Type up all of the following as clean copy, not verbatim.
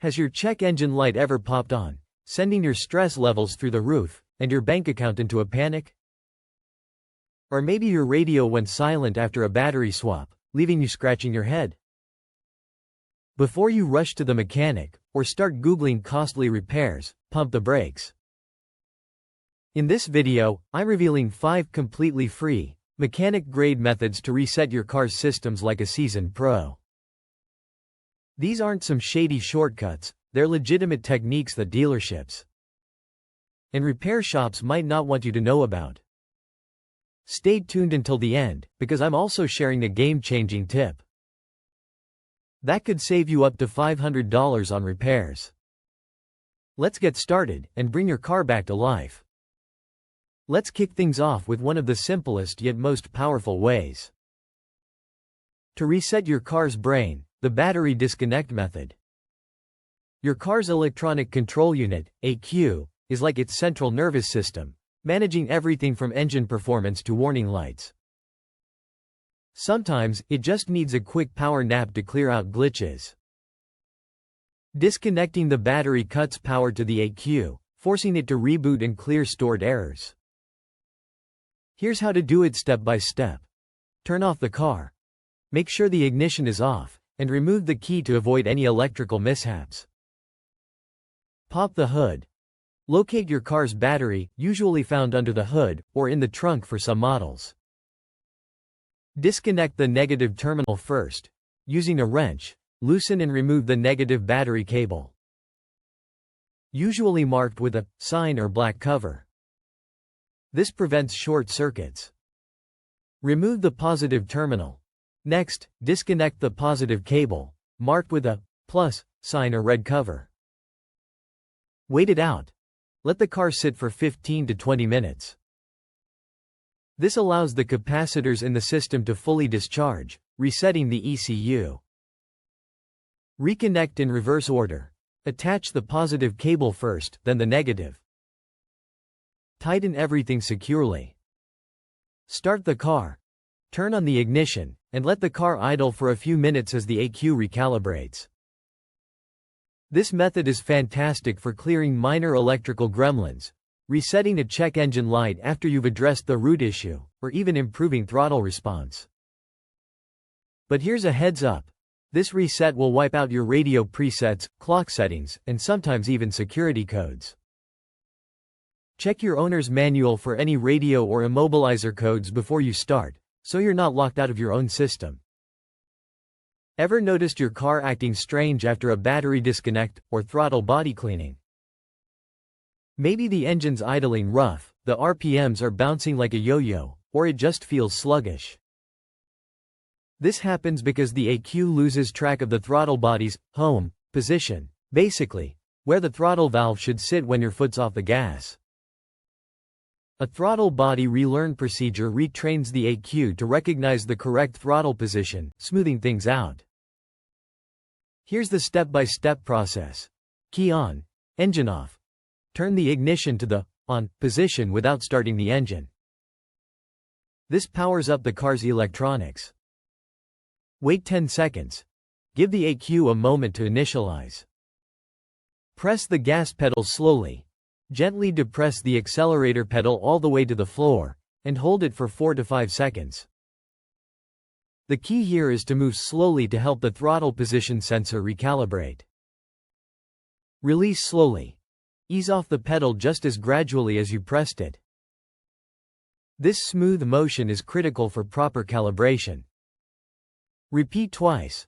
Has your check engine light ever popped on, sending your stress levels through the roof, and your bank account into a panic? Or maybe your radio went silent after a battery swap, leaving you scratching your head. Before you rush to the mechanic, or start Googling costly repairs, pump the brakes. In this video, I'm revealing 5 completely free, mechanic-grade methods to reset your car's systems like a seasoned pro. These aren't some shady shortcuts, they're legitimate techniques that dealerships and repair shops might not want you to know about. Stay tuned until the end, because I'm also sharing a game-changing tip that could save you up to $500 on repairs. Let's get started, and bring your car back to life. Let's kick things off with one of the simplest yet most powerful ways to reset your car's brain, the battery disconnect method. Your car's electronic control unit, ECU, is like its central nervous system, managing everything from engine performance to warning lights. Sometimes, it just needs a quick power nap to clear out glitches. Disconnecting the battery cuts power to the ECU, forcing it to reboot and clear stored errors. Here's how to do it step by step. Turn off the car. Make sure the ignition is off, and remove the key to avoid any electrical mishaps. Pop the hood. Locate your car's battery, usually found under the hood, or in the trunk for some models. Disconnect the negative terminal first. Using a wrench, loosen and remove the negative battery cable, usually marked with a sign or black cover. This prevents short circuits. Remove the positive terminal. Next, disconnect the positive cable, marked with a plus sign or red cover. Wait it out. Let the car sit for 15 to 20 minutes. This allows the capacitors in the system to fully discharge, resetting the ECU. Reconnect in reverse order. Attach the positive cable first, then the negative. Tighten everything securely. Start the car. Turn on the ignition, and let the car idle for a few minutes as the ECU recalibrates. This method is fantastic for clearing minor electrical gremlins, resetting a check engine light after you've addressed the root issue, or even improving throttle response. But here's a heads up. This reset will wipe out your radio presets, clock settings, and sometimes even security codes. Check your owner's manual for any radio or immobilizer codes before you start, so you're not locked out of your own system. Ever noticed your car acting strange after a battery disconnect or throttle body cleaning? Maybe the engine's idling rough, the RPMs are bouncing like a yo-yo, or it just feels sluggish. This happens because the ECU loses track of the throttle body's home position, basically, where the throttle valve should sit when your foot's off the gas. A throttle body relearn procedure retrains the ECU to recognize the correct throttle position, smoothing things out. Here's the step-by-step process. Key on. Engine off. Turn the ignition to the on position without starting the engine. This powers up the car's electronics. Wait 10 seconds. Give the ECU a moment to initialize. Press the gas pedal slowly. Gently depress the accelerator pedal all the way to the floor, and hold it for 4 to 5 seconds. The key here is to move slowly to help the throttle position sensor recalibrate. Release slowly. Ease off the pedal just as gradually as you pressed it. This smooth motion is critical for proper calibration. Repeat twice.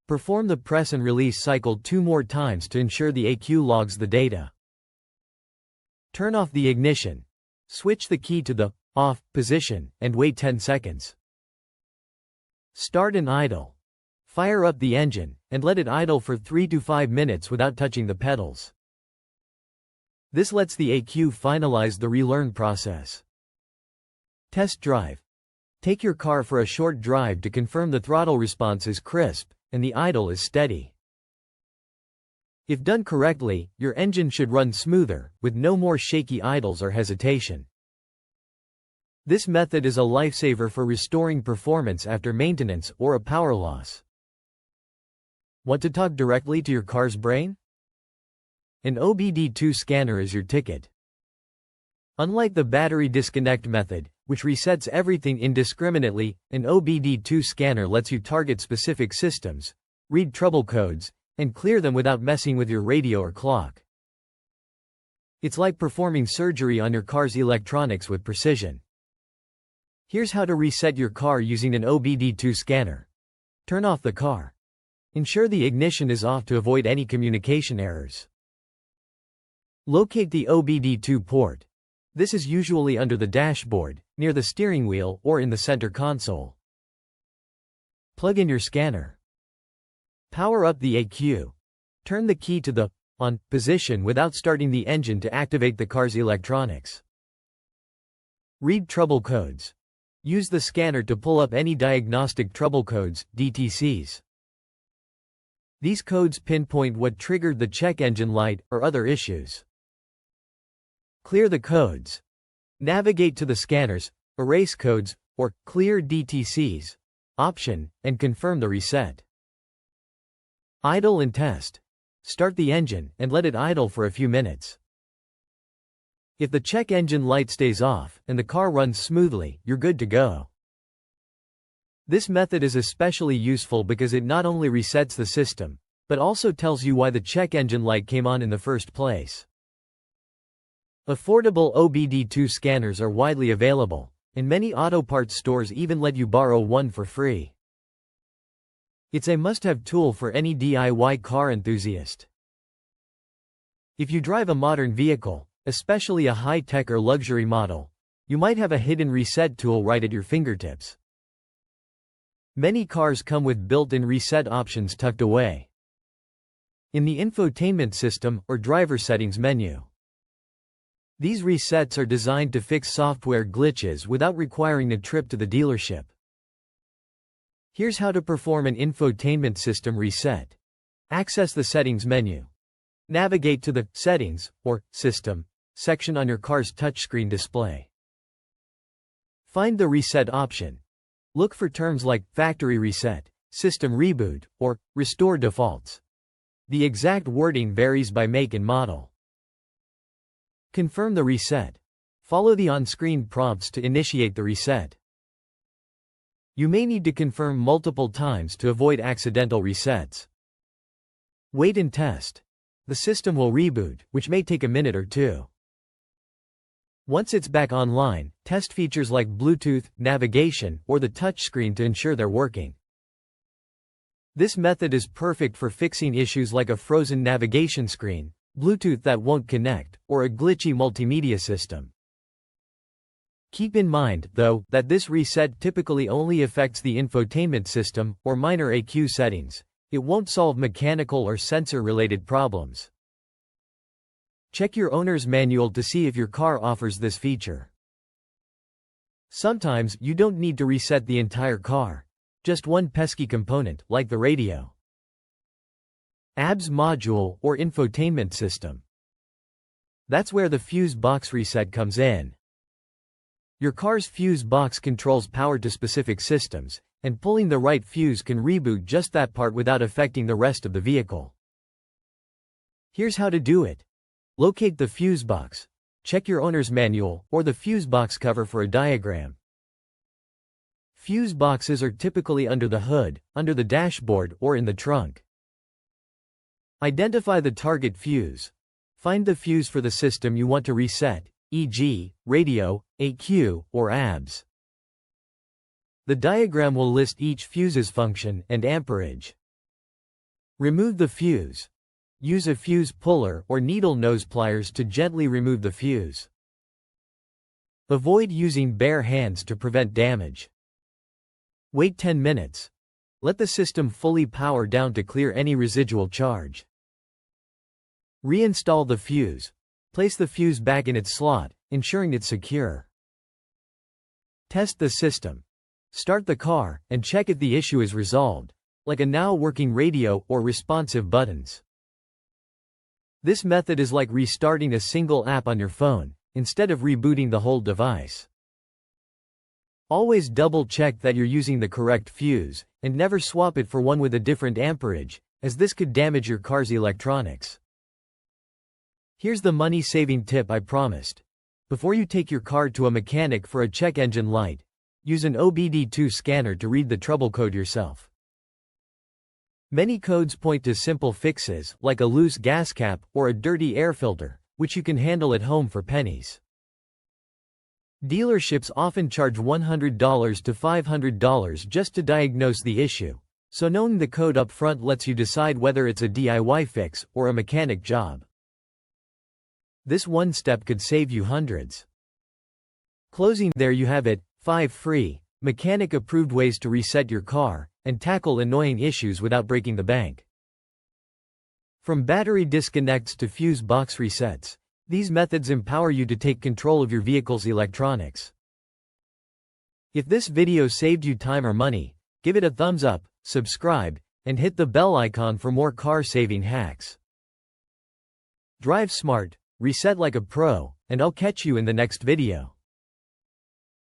Perform the press and release cycle 2 more times to ensure the ECU logs the data. Turn off the ignition. Switch the key to the off position, and wait 10 seconds. Start and idle. Fire up the engine, and let it idle for 3 to 5 minutes without touching the pedals. This lets the ECU finalize the relearn process. Test drive. Take your car for a short drive to confirm the throttle response is crisp, and the idle is steady. If done correctly, your engine should run smoother, with no more shaky idles or hesitation. This method is a lifesaver for restoring performance after maintenance or a power loss. Want to talk directly to your car's brain? An OBD2 scanner is your ticket. Unlike the battery disconnect method, which resets everything indiscriminately, an OBD2 scanner lets you target specific systems, read trouble codes, and clear them without messing with your radio or clock. It's like performing surgery on your car's electronics with precision. Here's how to reset your car using an OBD2 scanner. Turn off the car. Ensure the ignition is off to avoid any communication errors. Locate the OBD2 port. This is usually under the dashboard, near the steering wheel, or in the center console. Plug in your scanner. Power up the ECU. Turn the key to the on position without starting the engine to activate the car's electronics. Read trouble codes. Use the scanner to pull up any diagnostic trouble codes, DTCs. These codes pinpoint what triggered the check engine light or other issues. Clear the codes. Navigate to the scanners, erase codes, or clear DTCs option, and confirm the reset. Idle and test. Start the engine and let it idle for a few minutes. If the check engine light stays off and the car runs smoothly, you're good to go. This method is especially useful because it not only resets the system, but also tells you why the check engine light came on in the first place. Affordable OBD2 scanners are widely available, and many auto parts stores even let you borrow one for free. It's a must-have tool for any DIY car enthusiast. If you drive a modern vehicle, especially a high-tech or luxury model, you might have a hidden reset tool right at your fingertips. Many cars come with built-in reset options tucked away in the infotainment system or driver settings menu. These resets are designed to fix software glitches without requiring a trip to the dealership. Here's how to perform an infotainment system reset. Access the Settings menu. Navigate to the Settings, or System, section on your car's touchscreen display. Find the Reset option. Look for terms like Factory Reset, System Reboot, or Restore Defaults. The exact wording varies by make and model. Confirm the reset. Follow the on-screen prompts to initiate the reset. You may need to confirm multiple times to avoid accidental resets. Wait and test. The system will reboot, which may take a minute or two. Once it's back online, test features like Bluetooth, navigation, or the touchscreen to ensure they're working. This method is perfect for fixing issues like a frozen navigation screen, Bluetooth that won't connect, or a glitchy multimedia system. Keep in mind, though, that this reset typically only affects the infotainment system, or minor ECU settings. It won't solve mechanical or sensor-related problems. Check your owner's manual to see if your car offers this feature. Sometimes, you don't need to reset the entire car. Just one pesky component, like the radio. ABS module, or infotainment system. That's where the fuse box reset comes in. Your car's fuse box controls power to specific systems, and pulling the right fuse can reboot just that part without affecting the rest of the vehicle. Here's how to do it. Locate the fuse box. Check your owner's manual, or the fuse box cover for a diagram. Fuse boxes are typically under the hood, under the dashboard, or in the trunk. Identify the target fuse. Find the fuse for the system you want to reset, e.g., radio, ECU, or ABS. The diagram will list each fuse's function and amperage. Remove the fuse. Use a fuse puller or needle nose pliers to gently remove the fuse. Avoid using bare hands to prevent damage. Wait 10 minutes. Let the system fully power down to clear any residual charge. Reinstall the fuse. Place the fuse back in its slot, ensuring it's secure. Test the system. Start the car, and check if the issue is resolved, like a now working radio or responsive buttons. This method is like restarting a single app on your phone, instead of rebooting the whole device. Always double-check that you're using the correct fuse, and never swap it for one with a different amperage, as this could damage your car's electronics. Here's the money-saving tip I promised. Before you take your car to a mechanic for a check engine light, use an OBD2 scanner to read the trouble code yourself. Many codes point to simple fixes, like a loose gas cap or a dirty air filter, which you can handle at home for pennies. Dealerships often charge $100 to $500 just to diagnose the issue, so knowing the code up front lets you decide whether it's a DIY fix or a mechanic job. This one step could save you hundreds. Closing, there you have it, 5 free, mechanic-approved ways to reset your car and tackle annoying issues without breaking the bank. From battery disconnects to fuse box resets, these methods empower you to take control of your vehicle's electronics. If this video saved you time or money, give it a thumbs up, subscribe, and hit the bell icon for more car-saving hacks. Drive smart, reset like a pro, and I'll catch you in the next video.